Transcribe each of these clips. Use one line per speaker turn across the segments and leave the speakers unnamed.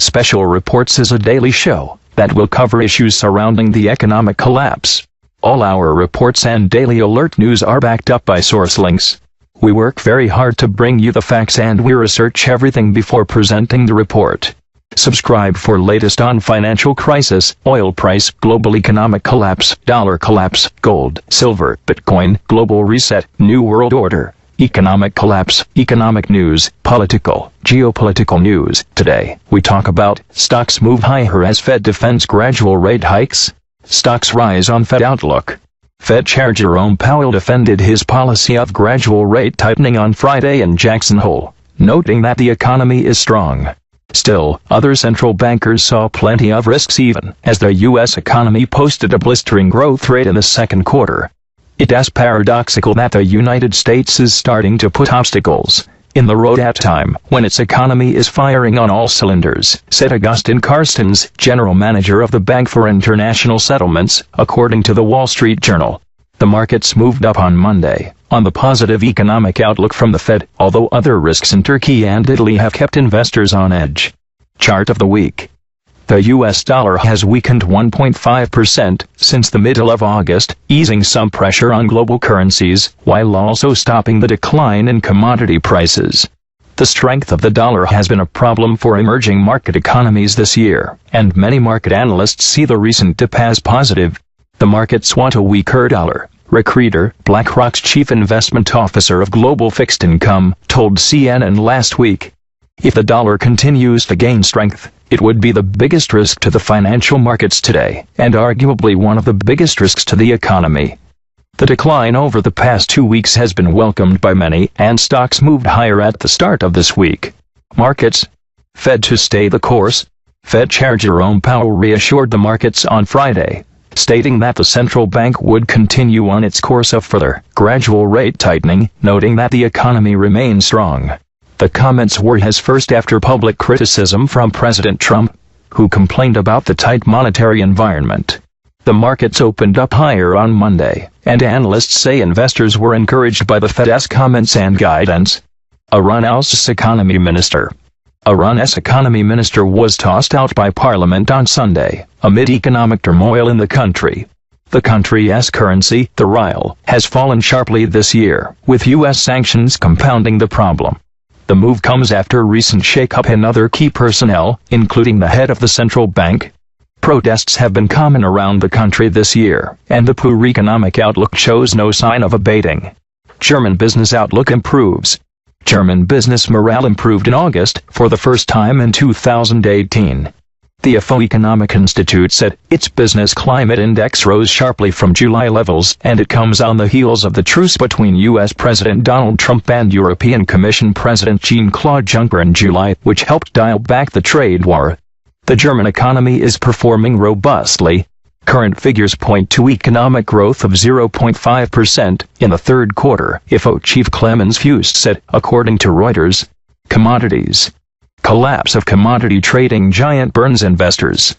Special Reports is a daily show that will cover issues surrounding the economic collapse. All our reports and daily alert news are backed up by source links. We work very hard to bring you the facts and we research everything before presenting the report. Subscribe for latest on financial crisis, oil price, global economic collapse, dollar collapse, gold, silver, Bitcoin, global reset, new world order, economic collapse, economic news, political, geopolitical news. Today, we talk about stocks move higher as Fed defends gradual rate hikes. Stocks rise on Fed outlook. Fed Chair Jerome Powell defended his policy of gradual rate tightening on Friday in Jackson Hole, noting that the economy is strong. Still, other central bankers saw plenty of risks even as the U.S. economy posted a blistering growth rate in the second quarter. It is paradoxical that the United States is starting to put obstacles in the road at a time when its economy is firing on all cylinders, said Augustin Carstens, general manager of the Bank for International Settlements, according to the Wall Street Journal. The markets moved up on Monday on the positive economic outlook from the Fed, although other risks in Turkey and Italy have kept investors on edge. Chart of the week. The U.S. dollar has weakened 1.5% since the middle of August, easing some pressure on global currencies, while also stopping the decline in commodity prices. The strength of the dollar has been a problem for emerging market economies this year, and many market analysts see the recent dip as positive. The markets want a weaker dollar, Rick Rieder, BlackRock's chief investment officer of global fixed income, told CNN last week. If the dollar continues to gain strength, it would be the biggest risk to the financial markets today, and arguably one of the biggest risks to the economy. The decline over the past 2 weeks has been welcomed by many, and stocks moved higher at the start of this week. Markets. Fed to stay the course. Fed Chair Jerome Powell reassured the markets on Friday, stating that the central bank would continue on its course of further, gradual rate tightening, noting that the economy remains strong. The comments were his first after public criticism from President Trump, who complained about the tight monetary environment. The markets opened up higher on Monday, and analysts say investors were encouraged by the Fed's comments and guidance. Iran's economy minister. Iran's economy minister was tossed out by parliament on Sunday, amid economic turmoil in the country. The country's currency, the rial, has fallen sharply this year, with U.S. sanctions compounding the problem. The move comes after recent shake-up in other key personnel, including the head of the central bank. Protests have been common around the country this year, and the poor economic outlook shows no sign of abating. German business outlook improves. German business morale improved in August for the first time in 2018. The IFO Economic Institute said its business climate index rose sharply from July levels, and it comes on the heels of the truce between U.S. President Donald Trump and European Commission President Jean-Claude Juncker in July, which helped dial back the trade war. The German economy is performing robustly. Current figures point to economic growth of 0.5% in the third quarter, IFO Chief Clemens Fust said, according to Reuters. Commodities. Collapse of commodity trading giant burns investors.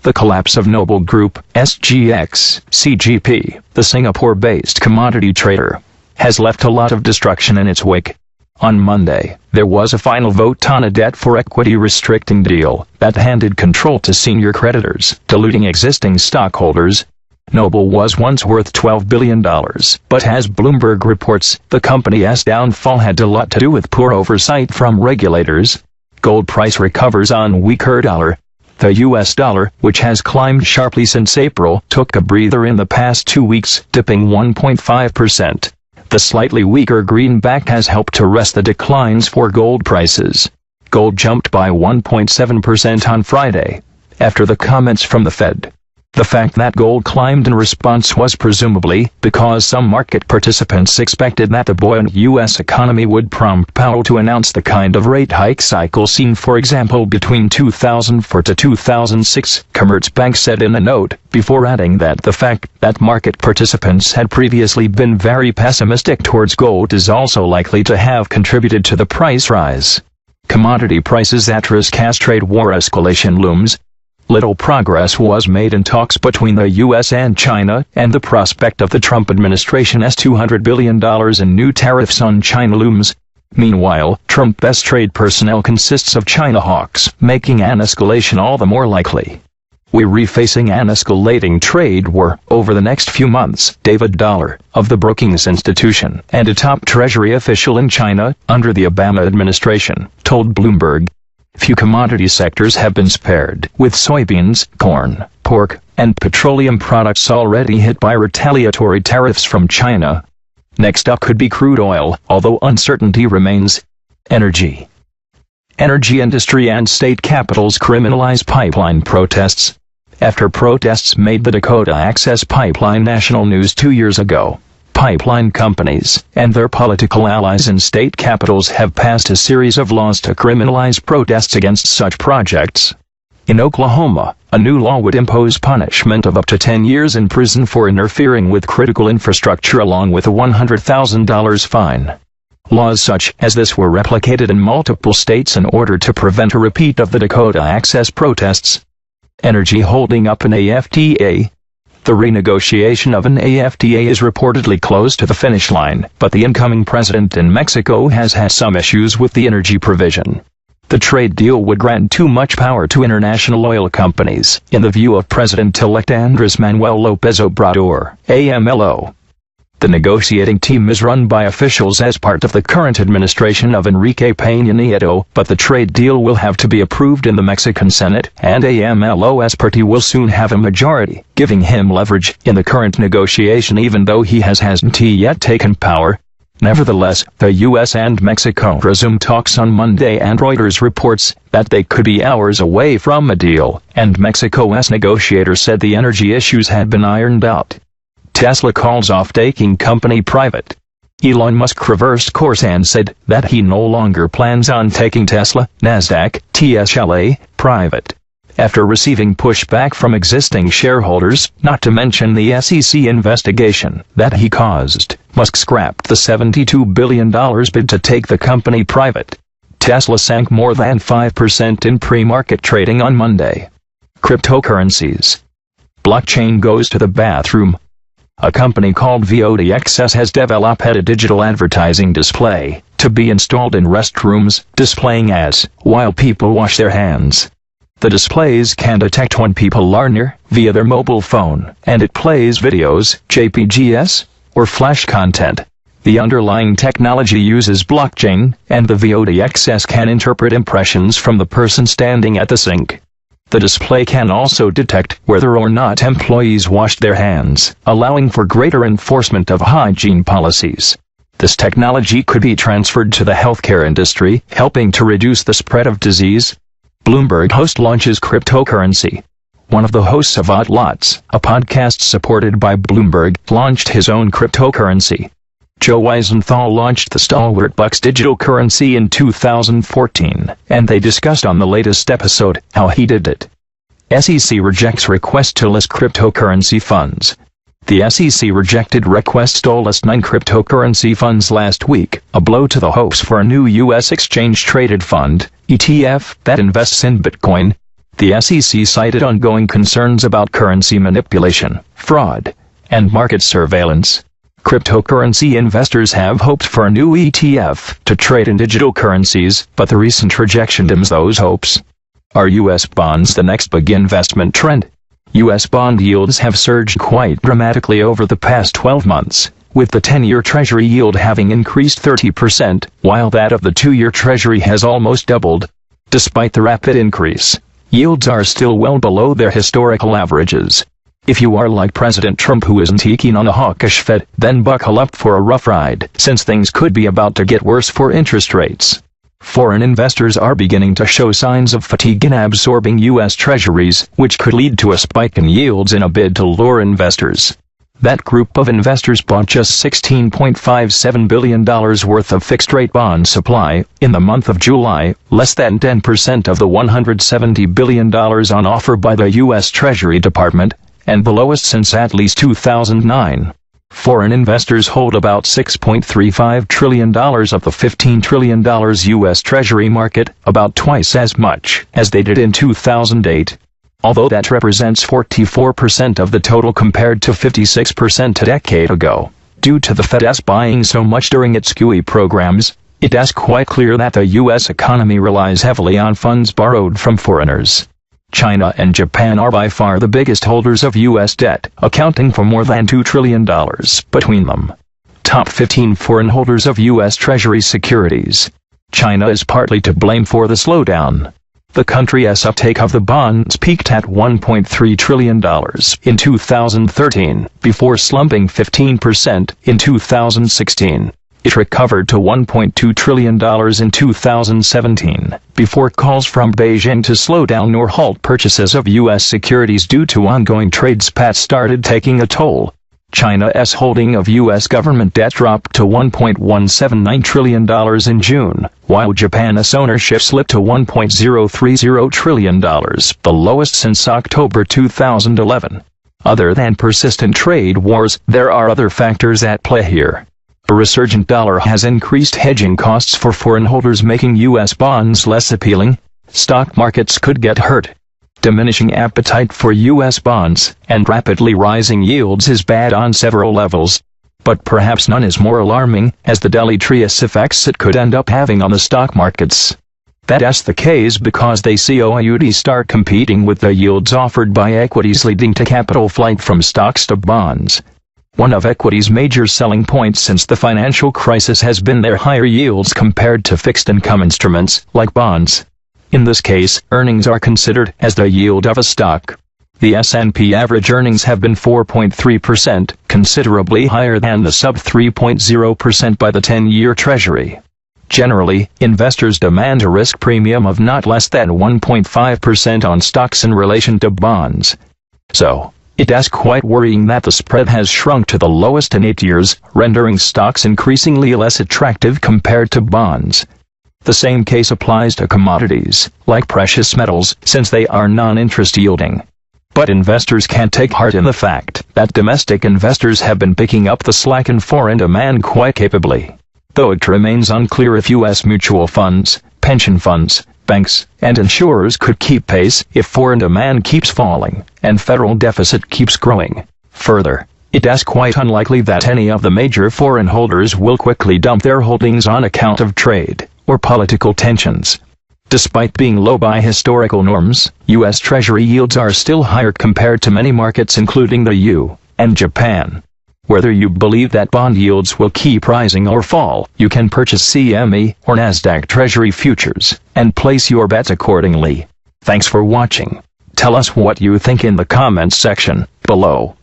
The collapse of Noble Group, SGX, CGP, the Singapore-based commodity trader, has left a lot of destruction in its wake. On Monday, there was a final vote on a debt-for-equity restricting deal that handed control to senior creditors, diluting existing stockholders. Noble was once worth $12 billion, but as Bloomberg reports, the company's downfall had a lot to do with poor oversight from regulators. Gold price recovers on weaker dollar. The U.S. dollar, which has climbed sharply since April, took a breather in the past 2 weeks, dipping 1.5%. The slightly weaker greenback has helped to arrest the declines for gold prices. Gold jumped by 1.7% on Friday, after the comments from the Fed. The fact that gold climbed in response was presumably because some market participants expected that the buoyant U.S. economy would prompt Powell to announce the kind of rate hike cycle seen, for example, between 2004 to 2006, Commerzbank said in a note, before adding that the fact that market participants had previously been very pessimistic towards gold is also likely to have contributed to the price rise. Commodity prices at risk as trade war escalation looms. Little progress was made in talks between the U.S. and China, and the prospect of the Trump administration's $200 billion in new tariffs on China looms. Meanwhile, Trump's best trade personnel consists of China hawks, making an escalation all the more likely. We're facing an escalating trade war over the next few months, David Dollar, of the Brookings Institution, and a top Treasury official in China, under the Obama administration, told Bloomberg. Few commodity sectors have been spared, with soybeans, corn, pork, and petroleum products already hit by retaliatory tariffs from China. Next up could be crude oil, although uncertainty remains. Energy industry and state capitals criminalize pipeline protests. After protests made the Dakota Access Pipeline national news 2 years ago, pipeline companies and their political allies in state capitals have passed a series of laws to criminalize protests against such projects. In Oklahoma, a new law would impose punishment of up to 10 years in prison for interfering with critical infrastructure along with a $100,000 fine. Laws such as this were replicated in multiple states in order to prevent a repeat of the Dakota Access protests. Energy holding up an AFTA. The renegotiation of an AFTA is reportedly close to the finish line, but the incoming president in Mexico has had some issues with the energy provision. The trade deal would grant too much power to international oil companies, in the view of President-elect Andrés Manuel López Obrador, AMLO. The negotiating team is run by officials as part of the current administration of Enrique Peña Nieto, but the trade deal will have to be approved in the Mexican Senate, and AMLO's party will soon have a majority, giving him leverage in the current negotiation even though he hasn't yet taken power. Nevertheless, the U.S. and Mexico resumed talks on Monday, and Reuters reports that they could be hours away from a deal, and Mexico's negotiators said the energy issues had been ironed out. Tesla calls off taking company private. Elon Musk reversed course and said that he no longer plans on taking Tesla, Nasdaq, TSLA, private. After receiving pushback from existing shareholders, not to mention the SEC investigation that he caused, Musk scrapped the $72 billion bid to take the company private. Tesla sank more than 5% in pre-market trading on Monday. Cryptocurrencies. Blockchain goes to the bathroom. A company called VODXS has developed a digital advertising display to be installed in restrooms, displaying ads while people wash their hands. The displays can detect when people are near via their mobile phone, and it plays videos, JPGs, or flash content. The underlying technology uses blockchain, and the VODXS can interpret impressions from the person standing at the sink. The display can also detect whether or not employees washed their hands, allowing for greater enforcement of hygiene policies. This technology could be transferred to the healthcare industry, helping to reduce the spread of disease. Bloomberg host launches cryptocurrency. One of the hosts of Odd Lots, a podcast supported by Bloomberg, launched his own cryptocurrency. Joe Weisenthal launched the stalwart Bucks digital currency in 2014, and they discussed on the latest episode how he did it. SEC rejects request to list cryptocurrency funds. The SEC rejected requests to list 9 cryptocurrency funds last week, a blow to the hopes for a new U.S. exchange-traded fund, ETF, that invests in Bitcoin. The SEC cited ongoing concerns about currency manipulation, fraud, and market surveillance. Cryptocurrency investors have hoped for a new ETF to trade in digital currencies, but the recent rejection dims those hopes. Are U.S. bonds the next big investment trend? U.S. bond yields have surged quite dramatically over the past 12 months, with the 10-year Treasury yield having increased 30%, while that of the 2-year Treasury has almost doubled. Despite the rapid increase, yields are still well below their historical averages. If you are like President Trump, who isn't keen on a hawkish Fed, then buckle up for a rough ride, since things could be about to get worse for interest rates. Foreign investors are beginning to show signs of fatigue in absorbing U.S. Treasuries, which could lead to a spike in yields in a bid to lure investors. That group of investors bought just $16.57 billion worth of fixed-rate bond supply in the month of July, less than 10% of the $170 billion on offer by the U.S. Treasury Department, and the lowest since at least 2009. Foreign investors hold about $6.35 trillion of the $15 trillion U.S. Treasury market, about twice as much as they did in 2008. Although that represents 44% of the total compared to 56% a decade ago. Due to the Fed's buying so much during its QE programs, it is quite clear that the U.S. economy relies heavily on funds borrowed from foreigners. China and Japan are by far the biggest holders of U.S. debt, accounting for more than $2 trillion between them. Top 15 foreign holders of U.S. Treasury securities. China is partly to blame for the slowdown. The country's uptake of the bonds peaked at $1.3 trillion in 2013, before slumping 15% in 2016. It recovered to $1.2 trillion in 2017, before calls from Beijing to slow down or halt purchases of U.S. securities due to ongoing trade spats started taking a toll. China's holding of U.S. government debt dropped to $1.179 trillion in June, while Japan's ownership slipped to $1.030 trillion, the lowest since October 2011. Other than persistent trade wars, there are other factors at play here. A resurgent dollar has increased hedging costs for foreign holders, making U.S. bonds less appealing. Stock markets could get hurt. Diminishing appetite for U.S. bonds and rapidly rising yields is bad on several levels. But perhaps none is more alarming, as the deleterious effects it could end up having on the stock markets. That's the case because they could start competing with the yields offered by equities, leading to capital flight from stocks to bonds. One of equities' major selling points since the financial crisis has been their higher yields compared to fixed income instruments, like bonds. In this case, earnings are considered as the yield of a stock. The S&P average earnings have been 4.3%, considerably higher than the sub 3.0% by the 10-year Treasury. Generally, investors demand a risk premium of not less than 1.5% on stocks in relation to bonds. So, it is quite worrying that the spread has shrunk to the lowest in 8 years, rendering stocks increasingly less attractive compared to bonds. The same case applies to commodities, like precious metals, since they are non-interest yielding. But investors can't take heart in the fact that domestic investors have been picking up the slack in foreign demand quite capably. Though it remains unclear if U.S. mutual funds, pension funds, banks, and insurers could keep pace if foreign demand keeps falling and federal deficit keeps growing. Further, it is quite unlikely that any of the major foreign holders will quickly dump their holdings on account of trade or political tensions. Despite being low by historical norms, U.S. Treasury yields are still higher compared to many markets including the EU and Japan. Whether you believe that bond yields will keep rising or fall, you can purchase CME or Nasdaq Treasury futures and place your bets accordingly. Thanks for watching. Tell us what you think in the comments section below.